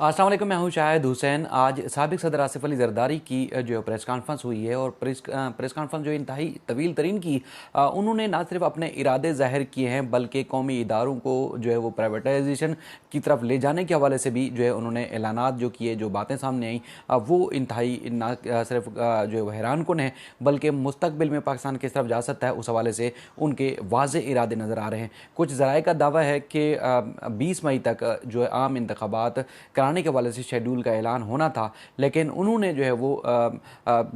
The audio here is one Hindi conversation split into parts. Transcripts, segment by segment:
अस्सलाम वालेकुम, मैं हूं शाहिद हुसैन। आज साबिक सदर आसिफ अली जरदारी की जो प्रेस कॉन्फ्रेंस हुई है और प्रेस कॉन्फ्रेंस जो इंतहाई तवील तरीन की, उन्होंने ना सिर्फ अपने इरादे ज़ाहिर किए हैं बल्कि कौमी इदारों को जो है वो प्राइवेटाइजेशन की तरफ ले जाने के हवाले से भी जो है उन्होंने ऐलानात जो किए, जो बातें सामने आई, वो इंतहाई ना सिर्फ जो है वो हैरान कुन है बल्कि मुस्तकबिल में पाकिस्तान किस तरफ जा सकता है उस हवाले से उनके वाज़े इरादे नज़र आ रहे हैं। कुछ ज़राए का दावा है कि 20 मई तक जो है आम इंतखाबात कराने के हवाले से शेड्यूल का ऐलान होना था, लेकिन उन्होंने जो है वो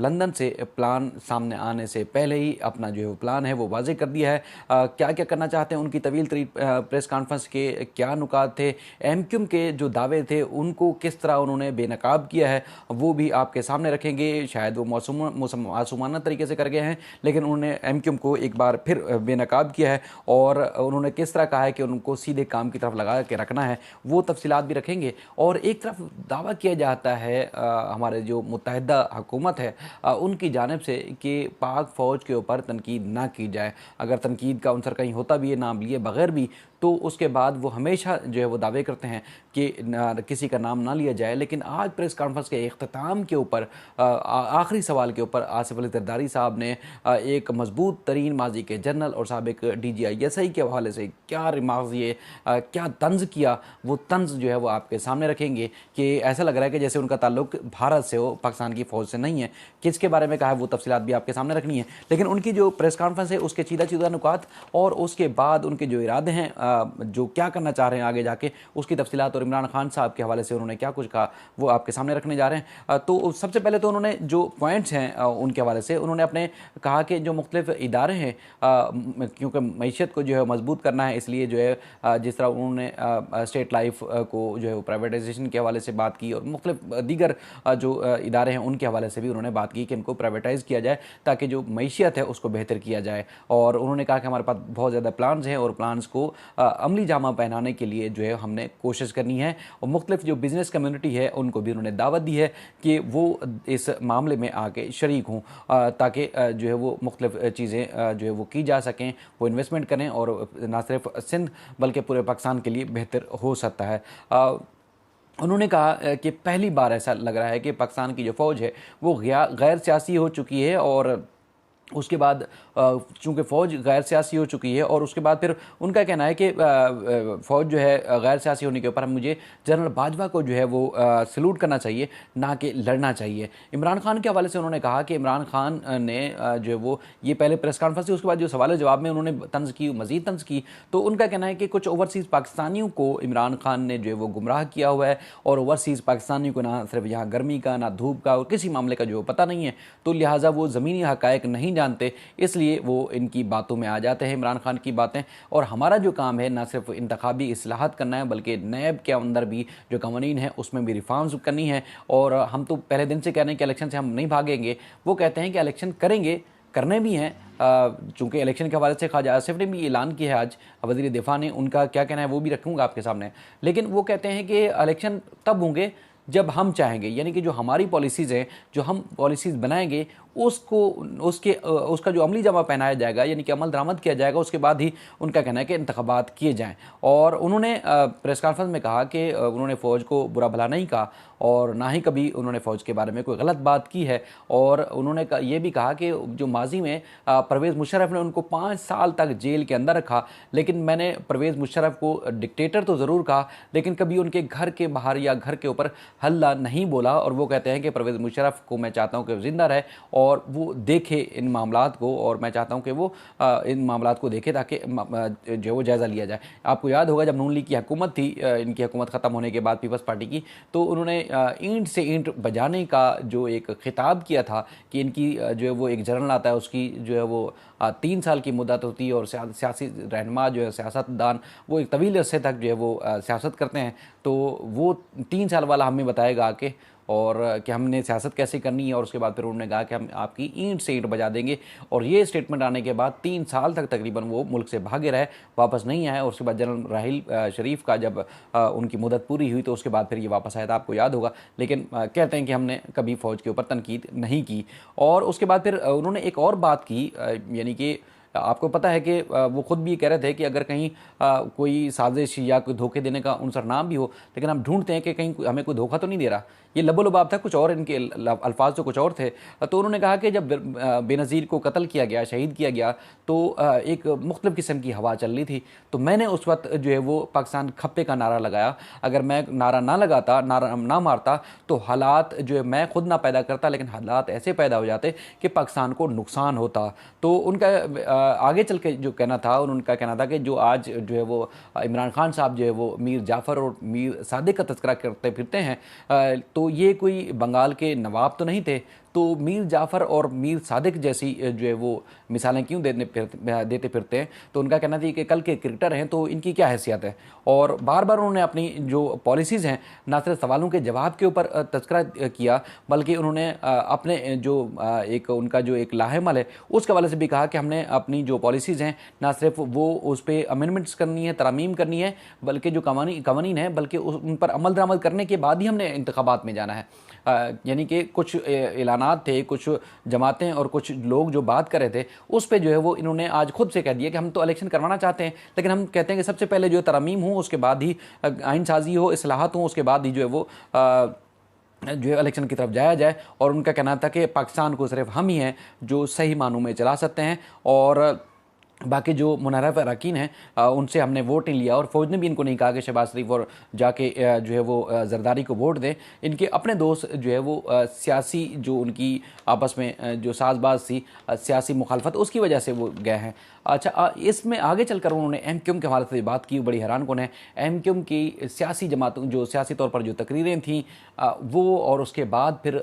लंदन से प्लान सामने आने से पहले ही अपना जो है वो प्लान है वो वाज़े कर दिया है। क्या क्या करना चाहते हैं, उनकी तवील तरीन प्रेस कॉन्फ्रेंस के क्या नुकात थे, एमक्यूएम के जो दावे थे उनको किस तरह उन्होंने बेनकाब किया है, वो भी आपके सामने रखेंगे। शायद वो मासूमाना तरीके से कर गए हैं, लेकिन उन्होंने एमक्यूएम को एक बार फिर बेनकाब किया है और उन्होंने किस तरह कहा है कि उनको सीधे काम की तरफ लगा के रखना है, वो तफसीलात भी रखेंगे। और एक तरफ दावा किया जाता है हमारे जो मुत्तहिदा हुकूमत है उनकी जानिब से कि पाक फ़ौज के ऊपर तनकीद ना की जाए। अगर तनकीद का अंसर कहीं होता भी है नाम लिए बगैर भी, तो उसके बाद वो हमेशा जो है वो दावे करते हैं कि किसी का नाम ना लिया जाए। लेकिन आज प्रेस कॉन्फ्रेंस के इख्तिताम के ऊपर आखिरी सवाल के ऊपर आसिफ अली जरदारी साहब ने एक मजबूत तरीन माजी के जनरल और साबिक DGI के हवाले से क्या रिमार्क्स दिए, क्या तंज किया, वो तंज जो है वो आपके सामने रखेंगे कि ऐसा लग रहा है कि जैसे उनका ताल्लुक भारत से हो, पाकिस्तान की फ़ौज से नहीं है। किसके बारे में कहा है वो तफसीलात भी आपके सामने रखनी है, लेकिन उनकी जो प्रेस कॉन्फ्रेंस है उसके चीदा चीदा नुकात और उसके बाद उनके जो इरादे हैं, जो क्या करना चाह रहे हैं आगे जाके, उसकी तफसीलात और इमरान खान साहब के हवाले से उन्होंने क्या कुछ कहा वो आपके सामने रखने जा रहे हैं। तो सबसे पहले तो उन्होंने जो पॉइंट्स हैं उनके हवाले से उन्होंने अपने कहा कि जो मुख्तलिफ इदारे हैं, क्योंकि मैशियत को जो है मजबूत करना है, इसलिए जो है जिस तरह उन्होंने स्टेट लाइफ को जो है वो प्राइवेटाइजेशन के हवाले से बात की और मुख्तलिफ दीगर जो इदारे हैं उनके हवाले से भी उन्होंने बात की कि इनको प्राइवेटाइज़ किया जाए ताकि जो मैशियत है उसको बेहतर किया जाए। और उन्होंने कहा कि हमारे पास बहुत ज़्यादा प्लान्स हैं और प्लान्स को अमली जामा पहनाने के लिए जो है हमने कोशिश करनी है। और मुख्तलिफ जो बिज़नेस कम्यूनिटी है उनको भी उन्होंने दावत दी है कि वो इस मामले में आके शरीक हों ताकि जो है वो मुख्तलिफ चीज़ें जो है वो की जा सकें, वो इन्वेस्टमेंट करें और ना सिर्फ सिंध बल्कि पूरे पाकिस्तान के लिए बेहतर हो सकता है। उन्होंने कहा कि पहली बार ऐसा लग रहा है कि पाकिस्तान की जो फ़ौज है वो गैर सियासी हो चुकी है और उसके बाद चूँकि फ़ौज गैर सियासी हो चुकी है और उसके बाद फिर उनका कहना है कि फ़ौज जो है गैर सियासी होने के ऊपर मुझे जनरल बाजवा को जो है वो सलूट करना चाहिए, ना कि लड़ना चाहिए। इमरान खान के हवाले से उन्होंने कहा कि इमरान खान ने जो है वो ये पहले प्रेस कॉन्फ्रेंस थी, उसके बाद जो सवाल जवाब में उन्होंने तंज की, मज़ीद तंज की। तो उनका कहना है कि कुछ ओवरसीज़ पाकिस्तानियों को इमरान खान ने जो है वो गुमराह किया हुआ है और ओवरसीज़ पाकिस्तानियों को ना सिर्फ यहाँ गर्मी का, ना धूप का और किसी मामले का जो पता नहीं है, तो लिहाजा वो ज़मीनी हक़ाइक़ नहीं जानते, इसलिए वो इनकी बातों में आ जाते हैं, इमरान खान की बातें। और हमारा जो काम है ना सिर्फ इंतखाबी इस्लाहत करना है बल्कि नैब के अंदर भी जो कवानीन है उसमें भी रिफॉर्म्स करनी है। और हम तो पहले दिन से कह रहे हैं कि इलेक्शन से हम नहीं भागेंगे, वो कहते हैं कि इलेक्शन करेंगे, करने भी हैं। चूँकि इलेक्शन के हवाले से ख्वाजा आसिफ ने भी ऐलान किया है आज, वज़ीर दिफा ने, उनका क्या कहना है वो भी रखूँगा आपके सामने। लेकिन वो कहते हैं कि इलेक्शन तब होंगे जब हम चाहेंगे, यानी कि जो हमारी पॉलिसीज़ हैं, जो हम पॉलिसीज़ बनाएंगे उसका जो अमली जमा पहनाया जाएगा, यानी कि अमल दरामद किया जाएगा, उसके बाद ही उनका कहना है कि इंतखाबात किए जाएं। और उन्होंने प्रेस कॉन्फ्रेंस में कहा कि उन्होंने फ़ौज को बुरा भला नहीं कहा और ना ही कभी उन्होंने फ़ौज के बारे में कोई गलत बात की है। और उन्होंने ये भी कहा कि जो माजी में परवेज़ मुशर्रफ ने उनको 5 साल तक जेल के अंदर रखा, लेकिन मैंने परवेज़ मुशर्रफ को डिक्टेटर तो ज़रूर कहा, लेकिन कभी उनके घर के बाहर या घर के ऊपर हल्ला नहीं बोला। और वो कहते हैं कि परवेज़ मुशर्रफ को मैं चाहता हूँ कि ज़िंदा रहे और वो देखे इन मामलात को, और मैं चाहता हूँ कि वो इन मामलात को देखे ताकि जो वो जायज़ा लिया जाए। आपको याद होगा जब नून लीग की हुकूमत थी, इनकी हुकूमत ख़त्म होने के बाद पीपल्स पार्टी की, तो उन्होंने ईंट से ईंट बजाने का जो एक खिताब किया था कि इनकी जो है वो एक जनरल आता है, उसकी जो है वो 3 साल की मुद्दत होती है और सियासी रहनुमा जो है, सियासतदान, वो एक तवील अरसे तक जो है वो सियासत करते हैं। तो वो 3 साल वाला हमें बताएगा आके और कि हमने सियासत कैसे करनी है। और उसके बाद फिर उन्होंने कहा कि हम आपकी ईंट से ईंट बजा देंगे। और ये स्टेटमेंट आने के बाद 3 साल तक तकरीबन वो मुल्क से भागे रहे, वापस नहीं आए। और उसके बाद जनरल राहिल शरीफ का जब उनकी मुद्दत पूरी हुई तो उसके बाद फिर ये वापस आया था, आपको याद होगा। लेकिन कहते हैं कि हमने कभी फ़ौज के ऊपर तनकीद नहीं की। और उसके बाद फिर उन्होंने एक और बात की, यानी कि आपको पता है कि वो खुद भी कह रहे थे कि अगर कहीं कोई साजिश या कोई धोखे देने का उनसर नाम भी हो, लेकिन हम ढूंढते हैं कि कहीं हमें कोई धोखा तो नहीं दे रहा। ये लबो-लबाब था, कुछ और इनके अल्फाज तो कुछ और थे। तो उन्होंने कहा कि जब बेनज़ीर को कत्ल किया गया, शहीद किया गया, तो एक मुख्तलिफ़ किस्म की हवा चल रही थी। तो मैंने उस वक्त जो है वो पाकिस्तान खप्पे का नारा लगाया। अगर मैं नारा ना लगाता, नारा ना मारता, तो हालात जो है मैं खुद ना पैदा करता, लेकिन हालात ऐसे पैदा हो जाते कि पाकिस्तान को नुकसान होता। तो उनका आगे चल के जो कहना था, उनका कहना था कि जो आज जो है वो इमरान खान साहब जो है वो मीर जाफ़र और मीर सादिक का तज़किरा करते फिरते हैं, तो ये कोई बंगाल के नवाब तो नहीं थे। तो मीर जाफ़र और मीर सादिक जैसी जो है वो मिसालें क्यों देते फिरते हैं। तो उनका कहना था कि कल के क्रिकेटर हैं तो इनकी क्या हैसियत है। और बार बार उन्होंने अपनी जो पॉलिसीज़ हैं, ना सिर्फ सवालों के जवाब के ऊपर तज़किरा किया, बल्कि उन्होंने अपने जो एक उनका जो एक लाहेमल है उसके हवाले से भी कहा कि हमने अपनी जो पॉलिसीज़ हैं ना सिर्फ वो उस पर अमेंडमेंट्स करनी है, तरमीम करनी है, बल्कि जो कवानीन है बल्कि उन पर अमल दरामद करने के बाद ही हमने इंतखाबात में जाना है। यानी कि कुछ ऐलानात थे, कुछ जमातें और कुछ लोग जो बात कर रहे थे उस पे जो है वो इन्होंने आज खुद से कह दिया कि हम तो इलेक्शन करवाना चाहते हैं, लेकिन हम कहते हैं कि सबसे पहले जो है तरमीम हो, उसके बाद ही आइन साजी हो, इस्लाहत हो, उसके बाद ही जो है वो जो है इलेक्शन की तरफ जाया जाए। और उनका कहना था कि पाकिस्तान को सिर्फ हम ही हैं जो सही मानों में चला सकते हैं, और बाकी जो मुनहरफ अरकान हैं उनसे हमने वोट नहीं लिया। और फौज ने भी इनको नहीं कहा कि शहबाज शरीफ और जाके जो है वो जरदारी को वोट दें। इनके अपने दोस्त जो है वो सियासी जो उनकी आपस में जो साजबाज थी, सियासी मुखालफत, उसकी वजह से वो गए हैं। अच्छा, इसमें आगे चलकर उन्होंने एमक्यूएम के हवाले से बात की, बड़ी हैरान कौन है। एमक्यूएम की सियासी जमातों जो सियासी तौर पर जो तकरीरें थीं वो, और उसके बाद फिर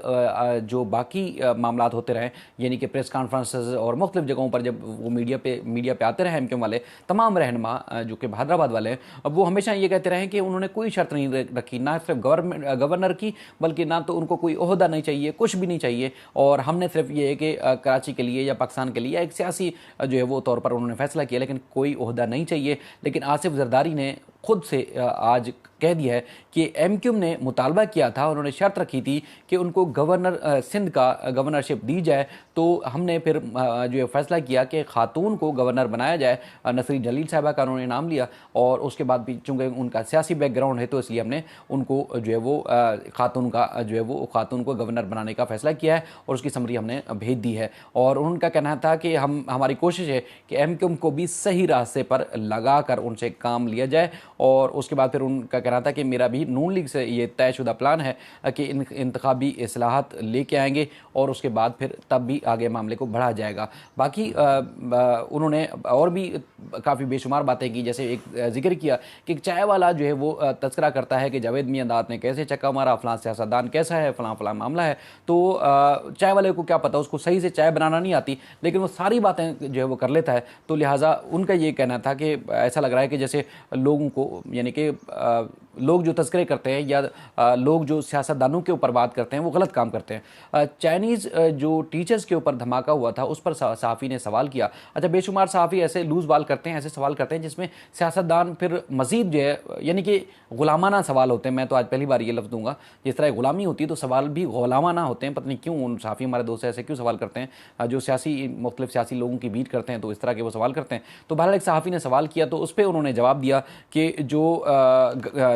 जो बाकी मामला होते रहे, यानी कि प्रेस कॉन्फ्रेंसेस और मुख्तलिफ जगहों पर जब वो मीडिया पे आते रहे एमक्यूएम वाले तमाम रहनुमा जो कि हैदराबाद वाले हैं, अब वो हमेशा ये कहते रहे कि उन्होंने कोई शर्त नहीं रखी, ना सिर्फ गवर्नर की, बल्कि ना तो उनको कोई ओहदा नहीं चाहिए, कुछ भी नहीं चाहिए, और हमने सिर्फ ये है कि कराची के लिए या पाकिस्तान के लिए एक सियासी जो है वो तौर पर उन्होंने फैसला किया, लेकिन कोई ओहदा नहीं चाहिए। लेकिन आसिफ जरदारी ने खुद से आज कह दिया है कि एमक्यूएम ने मुतालबा किया था, उन्होंने शर्त रखी थी कि उनको गवर्नर सिंध का गवर्नरशिप दी जाए, तो हमने फिर जो है फैसला किया कि खातून को गवर्नर बनाया जाए। नसरीन जलील साहिबा का उन्होंने नाम लिया, और उसके बाद भी चूँकि उनका सियासी बैकग्राउंड है तो इसलिए हमने उनको जो है वो खातून को गवर्नर बनाने का फैसला किया है, और उसकी समरी हमने भेज दी है। और उनका कहना था कि हमारी कोशिश है कि एमक्यूएम को भी सही रास्ते पर लगा कर उनसे काम लिया जाए। और उसके बाद फिर उनका कहना था कि मेरा भी नून लीग से ये तयशुदा प्लान है कि इंतखाबी इस्लाहत लेके आएंगे, और उसके बाद फिर तब भी आगे मामले को बढ़ा जाएगा। बाकी उन्होंने और भी काफ़ी बेशुमार बातें की, जैसे एक जिक्र किया कि चाय वाला जो है वो तस्करा करता है कि जावेद मियां दाद ने कैसे चक्का मारा, फलां सियासतदान कैसा है, फलां फलां मामला है। तो चाय वाले को क्या पता, उसको सही से चाय बनाना नहीं आती, लेकिन वो सारी बातें जो है वो कर लेता है। तो लिहाजा उनका ये कहना था कि ऐसा लग रहा है कि जैसे लोगों को, यानी कि लोग जो तस्करे करते हैं या लोग जो सियासतदानों के ऊपर बात करते हैं वो गलत काम करते हैं। चाइनीज़ जो टीचर्स के ऊपर धमाका हुआ था उस पर सहाफ़ी ने सवाल किया। अच्छा, बेशुमार सहाफ़ी ऐसे लूज़ बाल करते हैं, ऐसे सवाल करते हैं जिसमें सियासतदान फिर मज़ीद जो है, यानी कि गुलामाना सवाल होते हैं। मैं तो आज पहली बार ये लफ्ज़ दूंगा, जिस तरह गुलामी होती है तो सवाल भी गुलामाना होते हैं। पता नहीं क्यों उन सहाफ़ी हमारे दोस्त ऐसे क्यों सवाल करते हैं जो मुख्तलिफ सियासी लोगों की बीट करते हैं, तो इस तरह के वो सवाल करते हैं। तो बहरहाल एक सहाफ़ी ने सवाल किया, तो उस पर उन्होंने जवाब दिया कि जो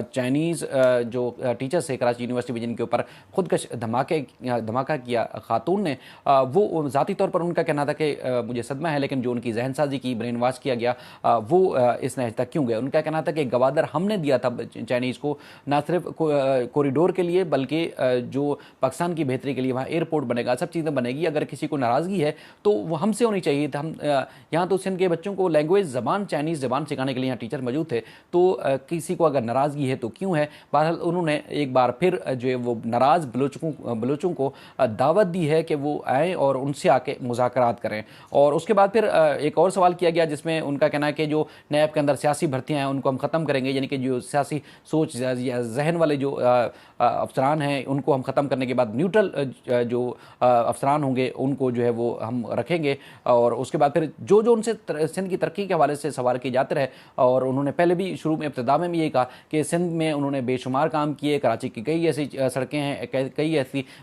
चाइनीज़ जो टीचर्स है कराची यूनिवर्सिटी में जिनके ऊपर खुदकश धमाका किया खातून ने, वो ज़ाती तौर पर उनका कहना था कि मुझे सदमा है, लेकिन जो उनकी जहन साजी की, ब्रेन वॉश किया गया, वो इस नहज तक क्यों गया। उनका कहना था कि गवादर हमने दिया था चाइनीज़ को, ना सिर्फ कॉरिडोर के लिए बल्कि जो पाकिस्तान की बेहतरी के लिए वहाँ एयरपोर्ट बनेगा, सब चीज़ें बनेगी। अगर किसी को नाराज़गी है तो वो हमसे होनी चाहिए था। हम यहाँ तो सिंध के बच्चों को लैंग्वेज ज़बान चाइनीज़ ज़बान सिखाने के लिए यहाँ टीचर मौजूद थे, तो किसी को अगर नाराज़गी है तो क्यों है। बहरहाल उन्होंने एक बार फिर जो है वो नाराज़ बलोचों को दावत दी है कि वो आएँ और उनसे आके मुज़ाकरात करें। और उसके बाद फिर एक और सवाल किया गया जिसमें उनका कहना है कि जो नैब के अंदर सियासी भर्तियाँ हैं उनको हम ख़त्म करेंगे, यानी कि जो सियासी सोच या जहन वाले जो अफसरान हैं उनको हम ख़त्म करने के बाद न्यूट्रल जो अफसरान होंगे उनको जो है वो हम रखेंगे। और उसके बाद फिर जो उनसे सिंध की तरक्की के हवाले से सवाल किए जाते रहे, और उन्होंने पहले भी शुरू में इब्तिदा में भी ये कहा कि सिंध सिंध में उन्होंने बेशुमार काम किए, कराची की कई ऐसी सड़कें हैं, कई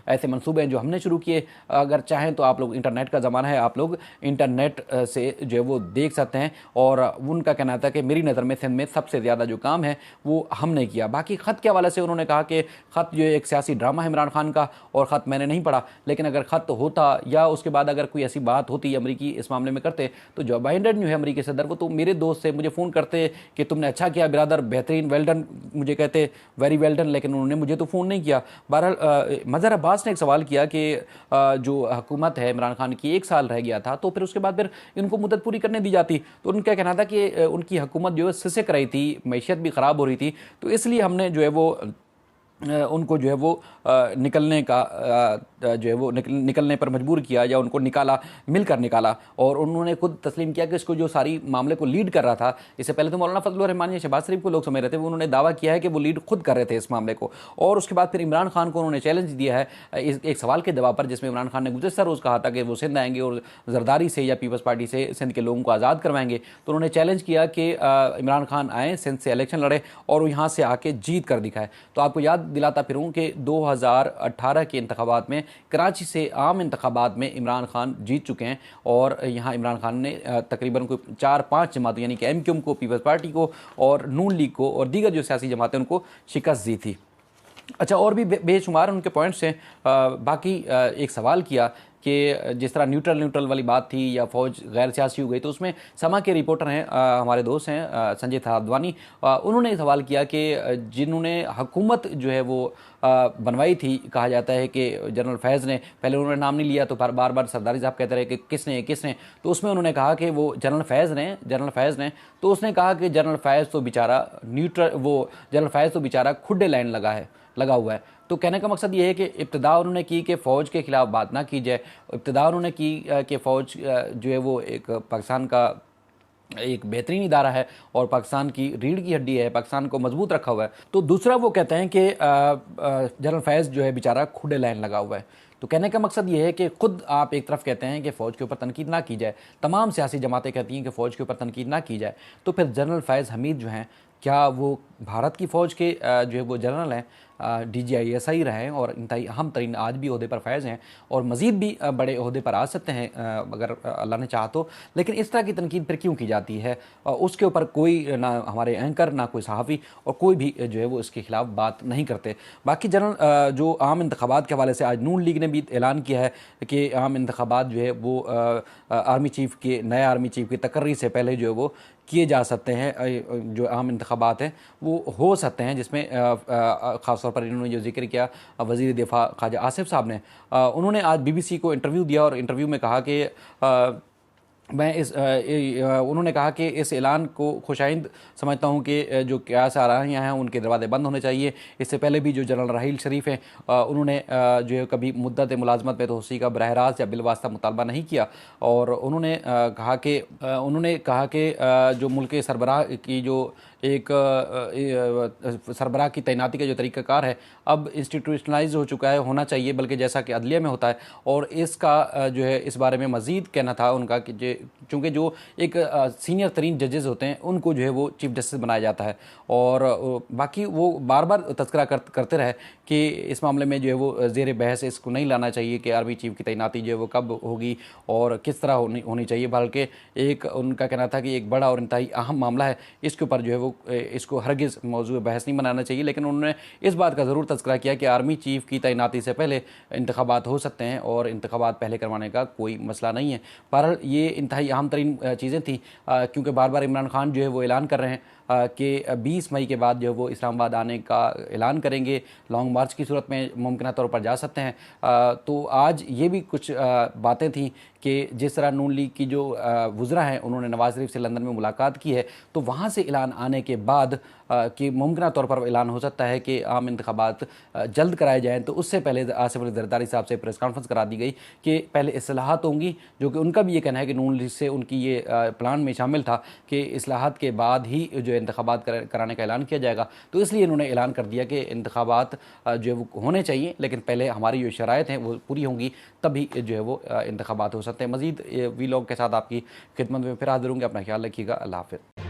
ऐसे मंसूबे हैं जो हमने शुरू किए। अगर चाहें तो आप लोग, इंटरनेट का ज़माना है, आप लोग इंटरनेट से जो है वो देख सकते हैं। और उनका कहना था कि मेरी नज़र में सिंध में सबसे ज़्यादा जो काम है वो हमने किया। बाकी ख़त के हवाले से उन्होंने कहा कि ख़त जो एक सियासी ड्रामा है इमरान खान का, और ख़त मैंने नहीं पढ़ा, लेकिन अगर ख़त होता या उसके बाद अगर कोई ऐसी बात होती अमरीकी इस मामले में करते तो जो बाइडेन जो है अमरीकी सदर, वो तो मेरे दोस्त से मुझे फ़ोन करते कि तुमने अच्छा किया बिरादर, बेहतरीन, वेल डन, मुझे कहते वेरी वेल डन, लेकिन उन्होंने मुझे तो फ़ोन नहीं किया। बहरहाल मज़हर अब्बास ने एक सवाल किया कि जो हुकूमत है इमरान खान की 1 साल रह गया था, तो फिर उसके बाद फिर इनको मुद्दत पूरी करने दी जाती। तो उनका कहना था कि उनकी हुकूमत जो है सिसक रही थी, मैशियत भी ख़राब हो रही थी, तो इसलिए हमने जो है वो उनको जो है वो निकलने का जो है वो निकलने पर मजबूर किया, या उनको निकाला, मिलकर निकाला। और उन्होंने खुद तस्लीम किया कि इसको जो सारी मामले को लीड कर रहमान था, इससे पहले तो मौलाना फजलुर रहमान या शहबाज शरीफ को लोग समझ रहे थे, उन्होंने दावा किया है कि वो लीड खुद कर रहे थे इस मामले को। और उसके बाद फिर इमरान खान को उन्होंने चैलेंज दिया है एक सवाल के जवाब पर, जिसमें इमरान खान ने गुज़श्ता रोज़ कहा था कि वो सिंध आएंगे और जरदारी से या पीपल्स पार्टी से सिंध के लोगों को आज़ाद करवाएंगे। तो उन्होंने चैलेंज किया कि इमरान खान आए, सिंध से इलेक्शन लड़े और यहाँ से आके जीत कर दिखाए। तो आपको याद दिलाता फिरूँ कि 2018 के इंतखाबात में कराची से आम इंतखाबात में इमरान खान जीत चुके हैं, और यहाँ इमरान खान ने तकरीबन कोई 4-5 जमातों यानी कि MQM को, पीपल्स पार्टी को और नून लीग को और दीगर जो सियासी जमातें उनको शिकस्त दी थी। अच्छा, और भी बेशुमार उनके पॉइंट्स हैं। बाकी एक सवाल किया कि जिस तरह न्यूट्रल वाली बात थी या फ़ौज गैर सियासी हो गई, तो उसमें समा के रिपोर्टर हैं, हमारे दोस्त हैं संजय थादवानी, उन्होंने सवाल किया कि जिन्होंने हुकूमत जो है वो बनवाई थी, कहा जाता है कि जनरल फैज़ ने, पहले उन्होंने नाम नहीं लिया तो बार बार सरदारी साहब कहते रहे कि किसने, तो उसमें उन्होंने कहा कि वो जनरल फैज़ ने, तो उसने कहा कि जनरल फैज़ तो बेचारा खुड्डे लाइन लगा हुआ है। तो कहने का मकसद ये है कि इब्तिदा उन्होंने की कि फ़ौज के ख़िलाफ़ बात ना की जाए, इब्तिदा उन्होंने की कि फ़ौज जो है वो एक पाकिस्तान का एक बेहतरीन इदारा है और पाकिस्तान की रीढ़ की हड्डी है, पाकिस्तान को मजबूत रखा हुआ है। तो दूसरा वो कहते हैं कि जनरल फैज़ जो है बेचारा खुडे लाइन लगा हुआ है। तो कहने का मकसद ये है कि खुद आप एक तरफ कहते हैं कि फ़ौज के ऊपर तनकीद ना की जाए, तमाम सियासी जमातें कहती हैं कि फ़ौज के ऊपर तनकीद ना की जाए, तो फिर जनरल फैज़ हमीद जो हैं, क्या वो भारत की फ़ौज के जो है वो जनरल हैं, DGISI रहे हैं और इंतहाई अहम तरीन आज भी ओहदे पर फैज़ हैं और मज़ीद भी बड़े ओहदे पर आ सकते हैं अगर अल्लाह ने चाहा तो। लेकिन इस तरह की तनकीद फिर क्यों की जाती है? उसके ऊपर कोई ना हमारे एंकर, ना कोई सहाफ़ी और कोई भी जो है वो इसके ख़िलाफ़ बात नहीं करते। बाकी जनरल जो आम इंतखाबात के हवाले से आज नून लीग ने भी ऐलान किया है कि आम इंतखाबात जो है वो नए आर्मी चीफ़ की तकर्री से पहले जो है वो किए जा सकते हैं। जो आम इंतखाबात हैं वो हो सकते हैं, जिसमें ख़ास तौर पर इन्होंने जो जिक्र किया वज़ीर दिफ़ा ख्वाजा आसिफ साहब ने, उन्होंने आज BBC को इंटरव्यू दिया और इंटरव्यू में कहा कि उन्होंने कहा कि इस ऐलान को खुशाइंद समझता हूँ कि जो क्यास आ रही हैं उनके दरवाजे बंद होने चाहिए। इससे पहले भी जो जनरल राहील शरीफ हैं उन्होंने जो है कभी मुद्दत मुलाजमत में तोसी का बरह रास्त या बिलवास्ता मुतालबा नहीं किया, और उन्होंने कहा कि जो मुल्क के सरबराह की जो एक सरबराह की तैनाती का जो तरीक़ाकार है अब इंस्टीट्यूशनलाइज हो चुका है, होना चाहिए बल्कि जैसा कि अदलिया में होता है। और इसका जो है इस बारे में मज़ीद कहना था उनका कि चूँकि जो एक सीनियर तरीन जजेस होते हैं उनको जो है वो चीफ़ जस्टिस बनाया जाता है, और बाकी वो बार बार तस्करा करते रहे कि इस मामले में जो है वो ज़ेर बहस इसको नहीं लाना चाहिए कि आर्मी चीफ़ की तैनाती जो है वो कब होगी और किस तरह होनी चाहिए, बल्कि एक उनका कहना था कि एक बड़ा और इंतहाई अहम मामला है, इसके ऊपर जो है वो इसको हरगिज़ मौजूद बहस नहीं बनाना चाहिए। लेकिन उन्होंने इस बात का ज़रूर तस्करा किया कि आर्मी चीफ़ की तैनाती से पहले इंतखाबात हो सकते हैं और इंतखाबात पहले करवाने का कोई मसला नहीं है। बहरहाल ये इंतहाई अहम तरीन चीज़ें थी, क्योंकि बार बार इमरान खान जो है वो ऐलान कर रहे हैं कि 20 मई के बाद जो वो इस्लामाबाद आने का ऐलान करेंगे, लॉन्ग मार्च की सूरत में मुमकिन तौर पर जा सकते हैं। तो आज ये भी कुछ बातें थी कि जिस तरह नून लीग की जो वुज़रा हैं उन्होंने नवाज़ शरीफ से लंदन में मुलाकात की है, तो वहाँ से ऐलान आने के बाद कि मुमकिन तौर पर ऐलान हो सकता है कि आम इंतखाबात जल्द कराए जाएँ, तो उससे पहले आसिफ अली ज़रदारी साहब से प्रेस कॉन्फ्रेंस करा दी गई कि पहले इस्लाहात होंगी, जो कि उनका भी ये कहना है कि नून लीग से उनकी ये प्लान में शामिल था कि इस्लाहात के बाद ही जो इंतखाबात कराने का ऐलान किया जाएगा। तो इसलिए इन्होंने ऐलान कर दिया कि इंतखाबात जो है वो होने चाहिए, लेकिन पहले हमारी जो शराइत हैं वो पूरी होंगी, तभी जो है वो इंतखाबात हो सकते हैं। मज़ीद वीलॉग के साथ आपकी खिदमत में फिर हाज़िर होंगे। अपना ख्याल रखिएगा। अल्लाह हाफ़िज़।